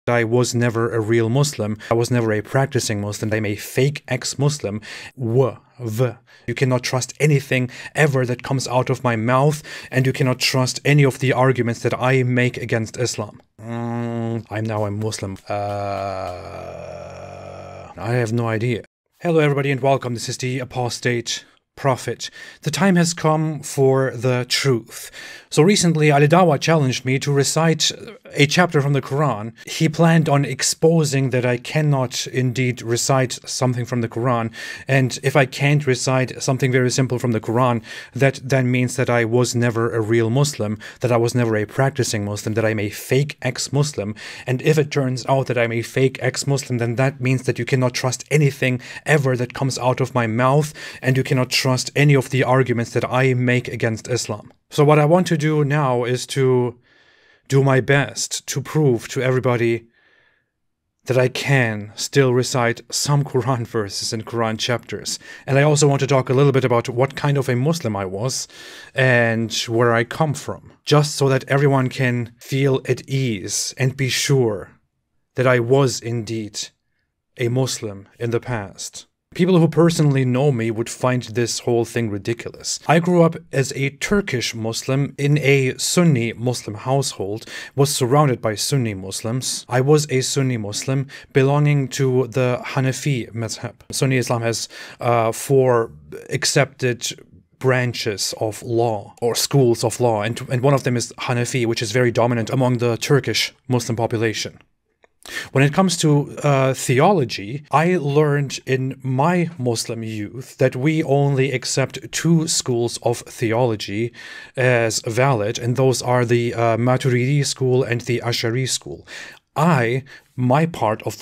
I was never a real Muslim. I was never a practicing Muslim. I'm a fake ex-Muslim. You cannot trust anything ever that comes out of my mouth, and you cannot trust any of the arguments that I make against Islam. I'm now a Muslim. I have no idea. Hello everybody and welcome. This is the Apostate Prophet. The time has come for the truth. So recently, Ali Dawa challenged me to recite a chapter from the Quran. He planned on exposing that I cannot indeed recite something from the Quran. And if I can't recite something very simple from the Quran, that then means that I was never a real Muslim, that I was never a practicing Muslim, that I'm a fake ex-Muslim. And if it turns out that I'm a fake ex-Muslim, then that means that you cannot trust anything ever that comes out of my mouth, and you cannot trust any of the arguments that I make against Islam. So what I want to do now is to do my best to prove to everybody that I can still recite some Quran verses and Quran chapters. And I also want to talk a little bit about what kind of a Muslim I was and where I come from, just so that everyone can feel at ease and be sure that I was indeed a Muslim in the past. People who personally know me would find this whole thing ridiculous. I grew up as a Turkish Muslim in a Sunni Muslim household, was surrounded by Sunni Muslims. I was a Sunni Muslim belonging to the Hanafi mazhab. Sunni Islam has 4 accepted branches of law or schools of law, and one of them is Hanafi, which is very dominant among the Turkish Muslim population. When it comes to theology, I learned in my Muslim youth that we only accept 2 schools of theology as valid, and those are the Maturidi school and the Ash'ari school. My part of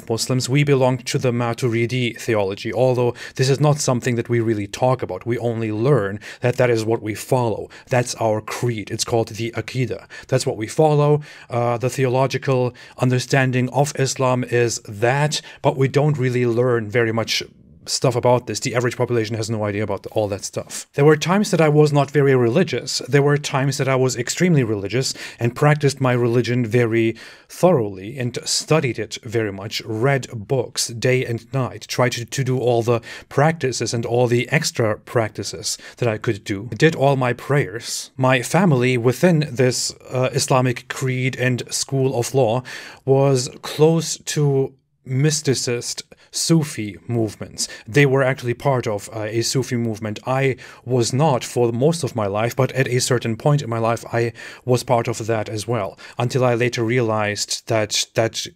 Muslims, we belong to the Maturidi theology, although this is not something that we really talk about. We only learn that that is what we follow. That's our creed. It's called the Aqidah. That's what we follow. The theological understanding of Islam is that, but we don't really learn very much stuff about this. The average population has no idea about all that stuff. There were times that I was not very religious. There were times that I was extremely religious and practiced my religion very thoroughly and studied it very much, read books day and night, tried to do all the practices and all the extra practices that I could do, did all my prayers. My family within this Islamic creed and school of law was close to mysticist Sufi movements. They were actually part of a Sufi movement. I was not for most of my life, but at a certain point in my life, I was part of that as well, until I later realized that that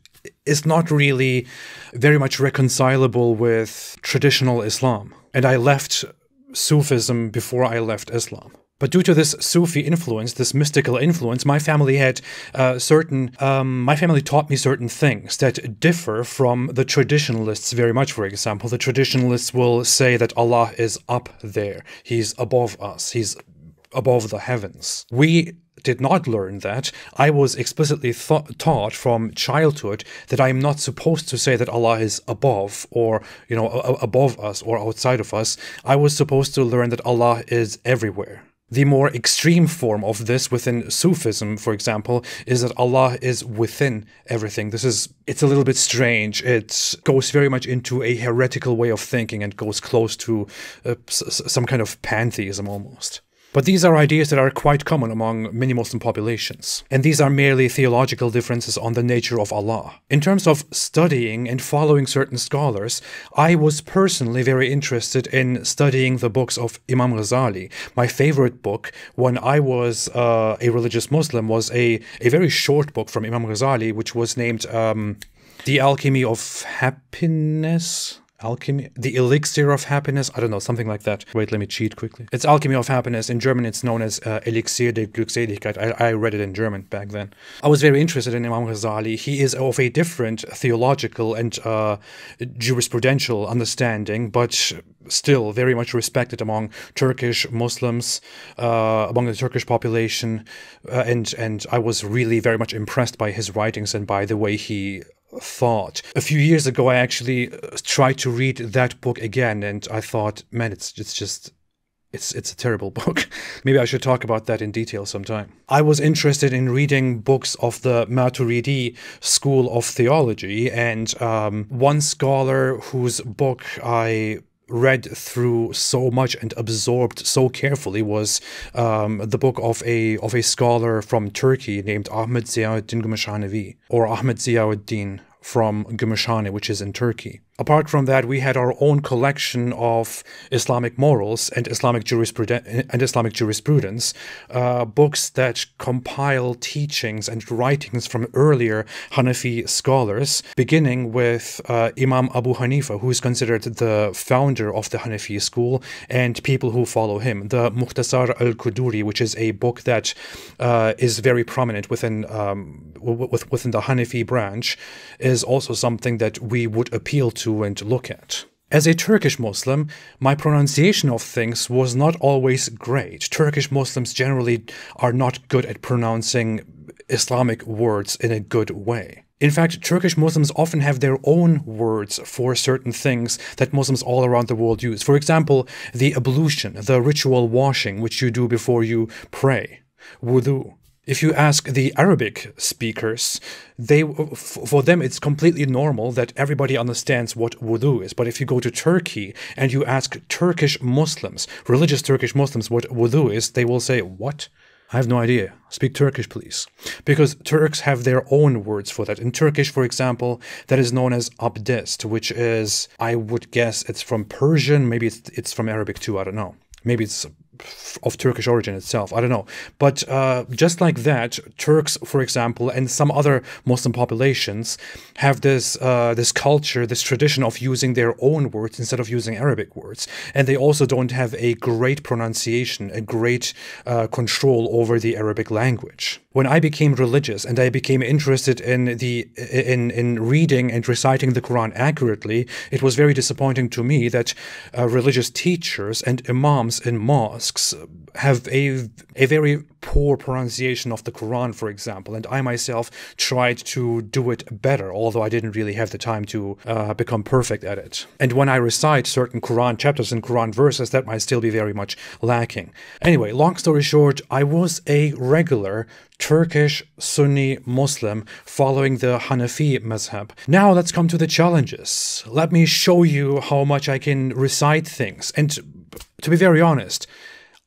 is not really very much reconcilable with traditional Islam. And I left Sufism before I left Islam. But due to this Sufi influence, this mystical influence, my family had my family taught me certain things that differ from the traditionalists very much. For example, the traditionalists will say that Allah is up there. He's above us. He's above the heavens. We did not learn that. I was explicitly taught from childhood that I am not supposed to say that Allah is above, or, you know, above us or outside of us. I was supposed to learn that Allah is everywhere. The more extreme form of this within Sufism, for example, is that Allah is within everything. It's a little bit strange. It goes very much into a heretical way of thinking and goes close to some kind of pantheism almost. But these are ideas that are quite common among many Muslim populations. And these are merely theological differences on the nature of Allah. In terms of studying and following certain scholars, I was personally very interested in studying the books of Imam Ghazali. My favorite book when I was a religious Muslim was a very short book from Imam Ghazali, which was named The Alchemy of Happiness. The Elixir of Happiness, I don't know, something like that. Wait, let me cheat quickly. It's Alchemy of Happiness. In German, it's known as Elixir der Glückseligkeit. I read it in German back then. I was very interested in Imam Ghazali. He is of a different theological and jurisprudential understanding, but still very much respected among Turkish Muslims, among the Turkish population, and I was really very much impressed by his writings and by the way he thought. A few years ago, I actually tried to read that book again, and I thought, man, it's It's a terrible book. Maybe I should talk about that in detail sometime. I was interested in reading books of the Maturidi school of theology, and one scholar whose book I read through so much and absorbed so carefully was the book of a scholar from Turkey named Ahmed Ziauddin Gümüşhanevi, or Ahmed Ziauddin from Gümüşhane, which is in Turkey. Apart from that, we had our own collection of Islamic morals and Islamic jurisprudence, books that compile teachings and writings from earlier Hanafi scholars, beginning with Imam Abu Hanifa, who is considered the founder of the Hanafi school, and people who follow him. The Mukhtasar al-Kuduri, which is a book that is very prominent within the Hanafi branch, is also something that we would appeal to and look at. As a Turkish Muslim, my pronunciation of things was not always great. Turkish Muslims generally are not good at pronouncing Islamic words in a good way. In fact, Turkish Muslims often have their own words for certain things that Muslims all around the world use. For example, the ablution, the ritual washing which you do before you pray, wudu. If you ask the Arabic speakers, for them it's completely normal that everybody understands what wudu is. But if you go to Turkey and you ask Turkish Muslims, religious Turkish Muslims, what wudu is, they will say, "What? I have no idea. Speak Turkish, please." Because Turks have their own words for that. In Turkish, for example, that is known as abdest, which is, I would guess it's from Persian, maybe it's from Arabic too, I don't know. Maybe it's of Turkish origin itself, I don't know. But just like that, Turks, for example, and some other Muslim populations have this culture, this tradition of using their own words instead of using Arabic words. And they also don't have a great pronunciation, a great control over the Arabic language. When I became religious and I became interested in reading and reciting the Quran accurately, it was very disappointing to me that religious teachers and imams in mosques have a very poor pronunciation of the Quran, for example, and I myself tried to do it better, although I didn't really have the time to become perfect at it. And when I recite certain Quran chapters and Quran verses, that might still be very much lacking. Anyway, long story short, I was a regular Turkish Sunni Muslim following the Hanafi mazhab. Now let's come to the challenges. Let me show you how much I can recite things. And to be very honest,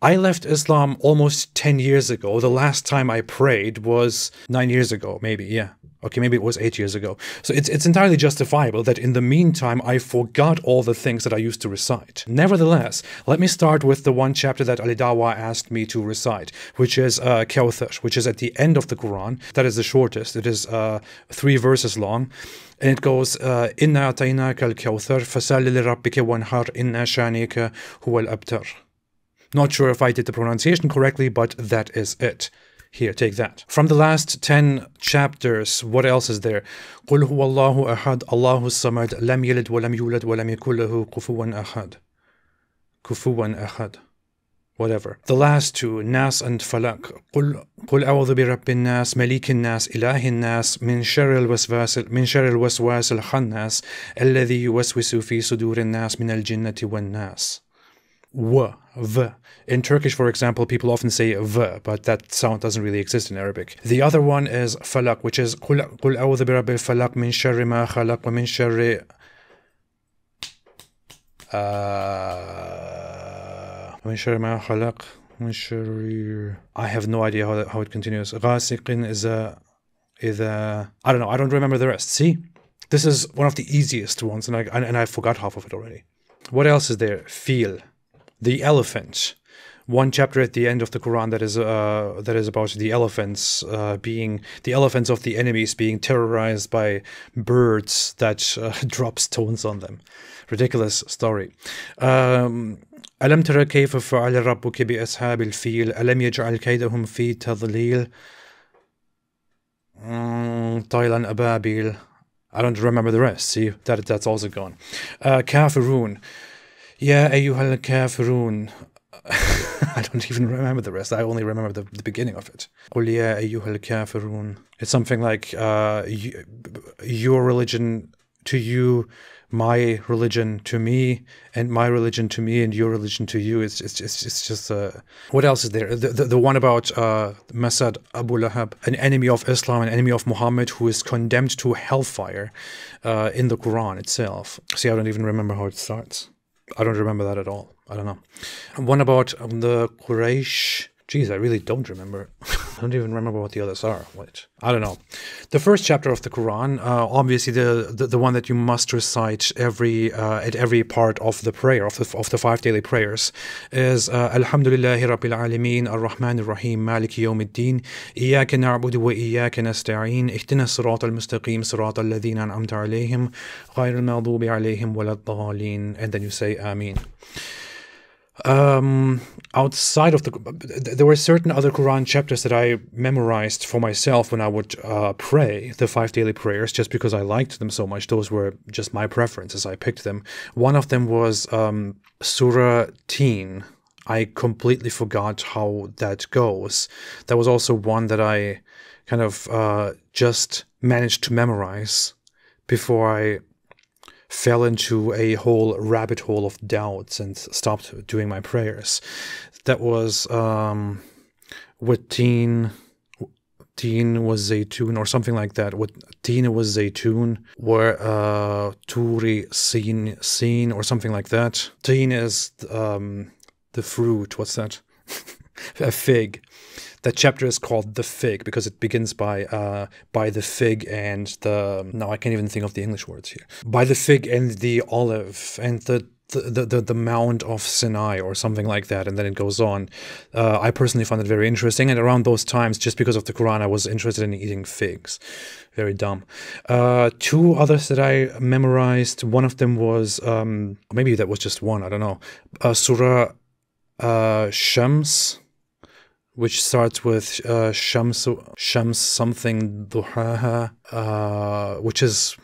I left Islam almost 10 years ago. The last time I prayed was 9 years ago, maybe, yeah. Okay, maybe it was 8 years ago. So it's entirely justifiable that in the meantime I forgot all the things that I used to recite. Nevertheless, let me start with the one chapter that Ali Dawa asked me to recite, which is Kawthar, which is at the end of the Quran. That is the shortest. It is 3 verses long. And it goes, Inna ataynaka al-Kawthar fasalli li rabbika wanhar inna shanika huwa al-abtar. Not sure if I did the pronunciation correctly, but that is it. Here, take that. From the last 10 chapters, what else is there? قُلْ هُوَ اللَّهُ أَحَدْ اللَّهُ الصَّمَدْ لَمْ يَلِدْ وَلَمْ يُولَدْ وَلَمْ يَكُنْ لَهُ كُفُوًا أَحَدٌ. كُفُوًا أَحَدٌ. Whatever. The last 2, Nas and Falak. قُلْ أَعُوذُ بِرَبِّ النَّاسِ مَلِكِ النَّاسِ إِلَهِ النَّاسِ مِنْ شَرِّ الْوَسْوَاسِ الْخَنَّاسِ الَّذِي يُوَسْوِسُ فِي صُدُورِ النَّاسِ مِنَ الْجِنَّةِ وَالنَّاسِ. V. In Turkish, for example, people often say V, but that sound doesn't really exist in Arabic. The other one is Falak, which is قُلْ أَعُوذُ بِرَبِّ الْفَلَقِ مِنْ شَرِّ مَا خَلَقَ وَمِنْ شَرِّ ما خلق من شر. I have no idea how it continues. غاسق إذا I don't know. I don't remember the rest. See, this is one of the easiest ones, and I forgot half of it already. What else is there? Feel. The elephant. One chapter at the end of the Quran that is about the elephants the elephants of the enemies being terrorized by birds that drop stones on them. Ridiculous story. ألم تر كيف فعل ربك بأصحاب الفيل ألم يجعل كيدهم في تضليل طيلا أبابيل. I don't remember the rest. See, that's also gone. Kafirun. يا أيها الكافرون. I don't even remember the rest. I only remember the beginning of it. قل يا أيها الكافرون. It's something like your religion to you, my religion to me, and my religion to me, and your religion to you. It's just what else is there? The one about Masad Abu Lahab, an enemy of Islam, an enemy of Muhammad, who is condemned to hellfire in the Quran itself. See, I don't even remember how it starts. I don't remember that at all. I don't know. One about the Quraysh. Geez, I really don't remember. I don't even remember what the others are. Wait, I don't know. The first chapter of the Quran, obviously the one that you must recite at every part of the prayer, of the 5 daily prayers, is Alhamdulillahi Rabbil Alameen Ar-Rahman Ar-Rahim Maliki Yawmiddin Iyyaka na'budu wa iyyaka nasta'in Ihdina as-sirata al-mustaqim sirata alladhina an'amta alayhim ghayril maghdubi alayhim waladdallin. And then you say Ameen. Outside of there were certain other Quran chapters that I memorized for myself when I would pray the 5 daily prayers, just because I liked them so much. Those were just my preferences. I picked them. One of them was Surah Teen. I completely forgot how that goes. That was also one that I kind of just managed to memorize before I fell into a whole rabbit hole of doubts and stopped doing my prayers. That was with Teen was Zaytun or something like that. With Teen was Zaytun, or Turi Sin or something like that. Teen is the fruit. What's that? A fig. That chapter is called The Fig because it begins by the fig and the... Now I can't even think of the English words here. By the fig and the olive and the Mount of Sinai or something like that, and then it goes on. I personally found it very interesting, and around those times, just because of the Quran, I was interested in eating figs. Very dumb. 2 others that I memorized, one of them was... maybe that was just one, I don't know. Surah Shams, which starts with Shams something Duhaha, which is,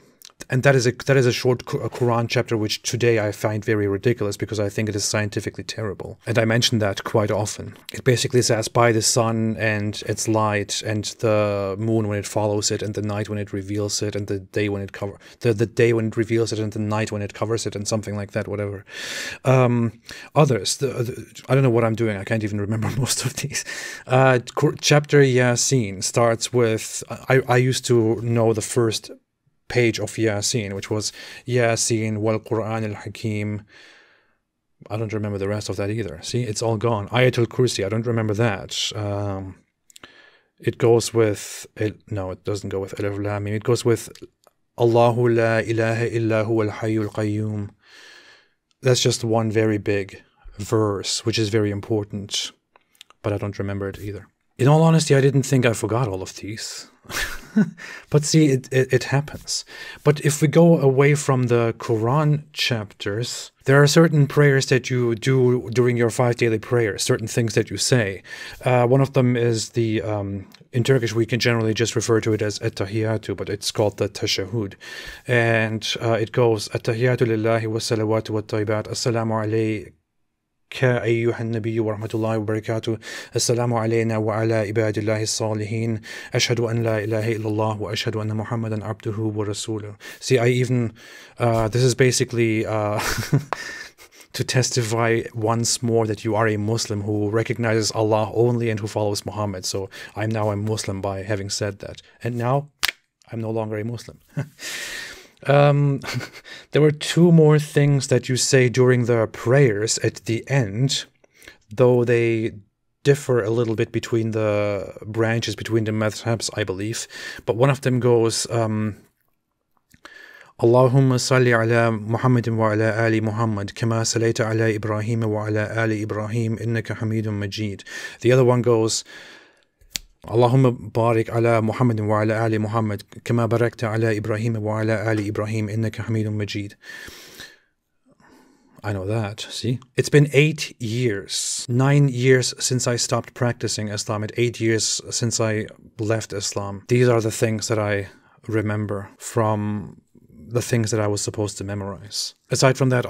and that is a short Quran chapter which today I find very ridiculous because I think it is scientifically terrible. And I mention that quite often. It basically says by the sun and its light and the moon when it follows it and the night when it reveals it and the day when it the day when it reveals it and the night when it covers it and something like that, whatever. Others, I don't know what I'm doing. I can't even remember most of these. Chapter Yasin starts with, I used to know the first page of Yasin, which was Yasin wal Quran al Hakim. I don't remember the rest of that either. See, it's all gone. Ayatul Kursi, I don't remember that. It goes with, no, it doesn't go with Alif Lam Mim. It goes with Allahu la ilaha illa huwa al hayyul qayyum. That's just one very big verse, which is very important, but I don't remember it either. In all honesty, I didn't think I forgot all of these. But see, it happens. But if we go away from the Quran chapters, there are certain prayers that you do during your 5 daily prayers, certain things that you say. One of them is the, in Turkish we can generally just refer to it as At-Tahiyatu, but it's called the Tashahhud. And it goes, At-Tahiyatu lillahi wa salawatu wa tayyibat, Assalamu alayka أيها النبي ورحمة الله وبركاته السلام علينا وعلى عباد الله الصالحين أشهد أن لا إله إلا الله وأشهد أن محمدا عبده ورسوله. See, I even, this is basically to testify once more that you are a Muslim who recognizes Allah only and who follows Muhammad. So I'm now a Muslim by having said that. And now I'm no longer a Muslim. There were 2 more things that you say during the prayers at the end, though they differ a little bit between the branches, between the madhabs, I believe. But one of them goes, Allahumma salli ala Muhammadin wa ala ali Muhammad, kama salayta ala Ibrahim wa ala ali Ibrahim, innaka hamidun majid. The other one goes, Allahumma barik ala Muhammadin wa ala ali Muhammad kama barakta ala Ibrahim wa ala ali Ibrahim innaka hamidun majid. I know that, see? It's been 8 years. 9 years since I stopped practicing Islam, and 8 years since I left Islam. These are the things that I remember from the things that I was supposed to memorize. Aside from that,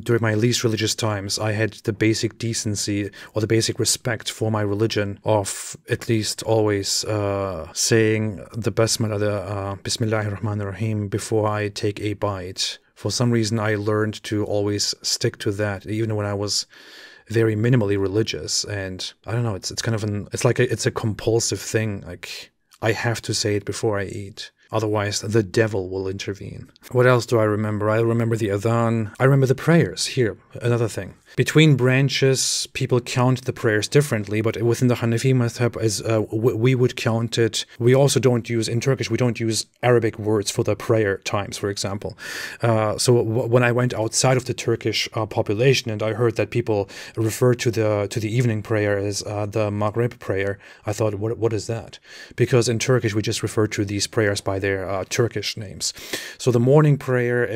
during my least religious times, I had the basic decency or the basic respect for my religion of at least always saying the Basmala, the Bismillahir Rahmanir Rahim, before I take a bite. For some reason, I learned to always stick to that, even when I was very minimally religious. And I don't know, it's kind of it's a compulsive thing. Like, I have to say it before I eat. Otherwise, the devil will intervene. What else do I remember? I remember the adhan. I remember the prayers. Here, another thing. Between branches, people count the prayers differently, but within the Hanafi madhab, we would count it. We also don't use, in Turkish, we don't use Arabic words for the prayer times, for example. So when I went outside of the Turkish population and I heard that people refer to the evening prayer as the Maghrib prayer, I thought, what is that? Because in Turkish, we just refer to these prayers by their Turkish names. So the morning prayer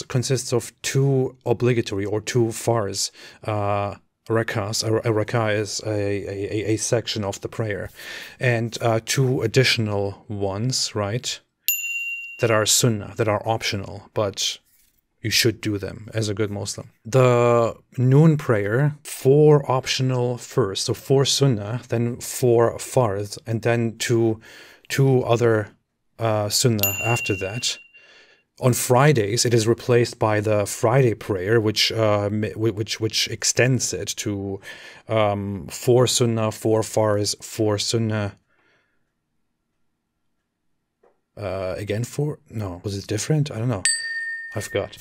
consists of two obligatory or two fars, rakas. A rakah is a section of the prayer, and two additional ones, right, that are sunnah, that are optional, but you should do them as a good Muslim. The noon prayer, 4 optional first, so 4 sunnah, then 4 farz, and then two other sunnah after that. On Fridays, it is replaced by the Friday prayer, which extends it to 4 sunnah, 4 farz, 4 sunnah. Again, 4? No, was it different? I don't know. I forgot.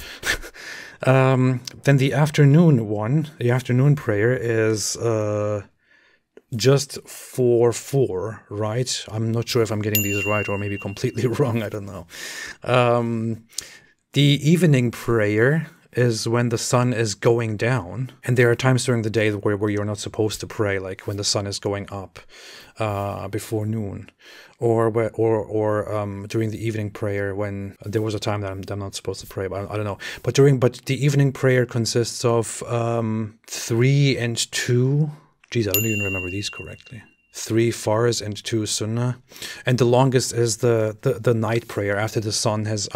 Then the afternoon one, the afternoon prayer is just 4-4, right? I'm not sure if I'm getting these right or maybe completely wrong. I don't know. The evening prayer is when the sun is going down, and there are times during the day where you're not supposed to pray, like when the sun is going up before noon, or during the evening prayer when there was a time that I'm not supposed to pray, but I don't know. But the evening prayer consists of 3 and 2. Geez, I don't even remember these correctly. 3 farz and 2 sunnah, and the longest is the night prayer after the sun has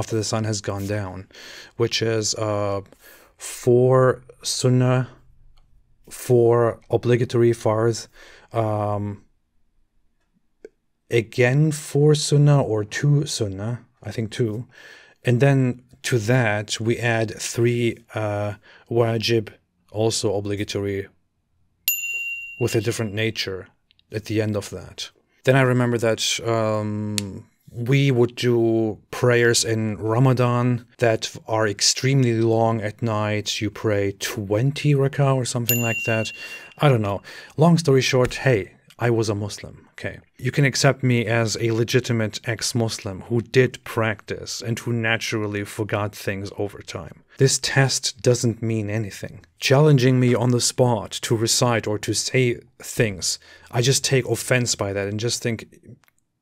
gone down, which is 4 sunnah, 4 obligatory farz, again 4 sunnah or 2 sunnah, I think 2, and then to that we add 3 wajib, also obligatory, with a different nature at the end of that. Then I remember that we would do prayers in Ramadan that are extremely long at night. You pray 20 rakah or something like that. I don't know. Long story short, hey, I was a Muslim. Okay. You can accept me as a legitimate ex-Muslim who did practice and who naturally forgot things over time. This test doesn't mean anything. Challenging me on the spot to recite or to say things, I just take offense by that and just think,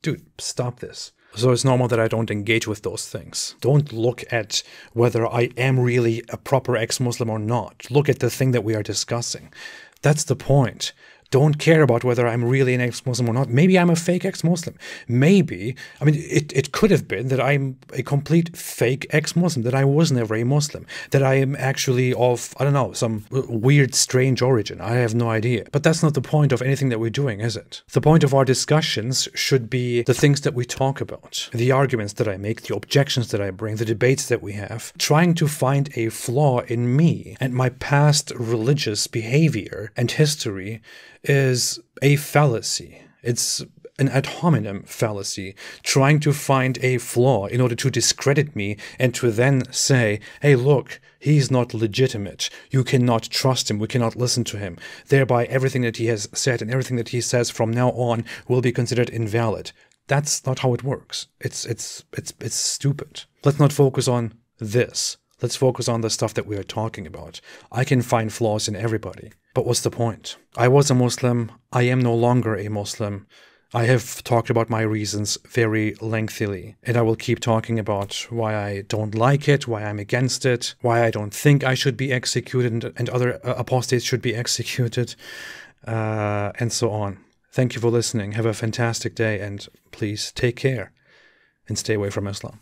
dude, stop this. So it's normal that I don't engage with those things. Don't look at whether I am really a proper ex-Muslim or not. Look at the thing that we are discussing. That's the point. Don't care about whether I'm really an ex-Muslim or not. Maybe I'm a fake ex-Muslim. Maybe, I mean, it could have been that I'm a complete fake ex-Muslim, that I was never a Muslim, that I am actually of, I don't know, some weird, strange origin. I have no idea. But that's not the point of anything that we're doing, is it? The point of our discussions should be the things that we talk about, the arguments that I make, the objections that I bring, the debates that we have, trying to find a flaw in me and my past religious behavior and history is a fallacy. It's an ad hominem fallacy, trying to find a flaw in order to discredit me and to then say, hey, look, he's not legitimate. You cannot trust him. We cannot listen to him. Thereby, everything that he has said and everything that he says from now on will be considered invalid. That's not how it works. It's stupid. Let's not focus on this. Let's focus on the stuff that we are talking about. I can find flaws in everybody. But what's the point? I was a Muslim. I am no longer a Muslim. I have talked about my reasons very lengthily, and I will keep talking about why I don't like it, why I'm against it, why I don't think I should be executed and other apostates should be executed, and so on. Thank you for listening. Have a fantastic day, and please take care and stay away from Islam.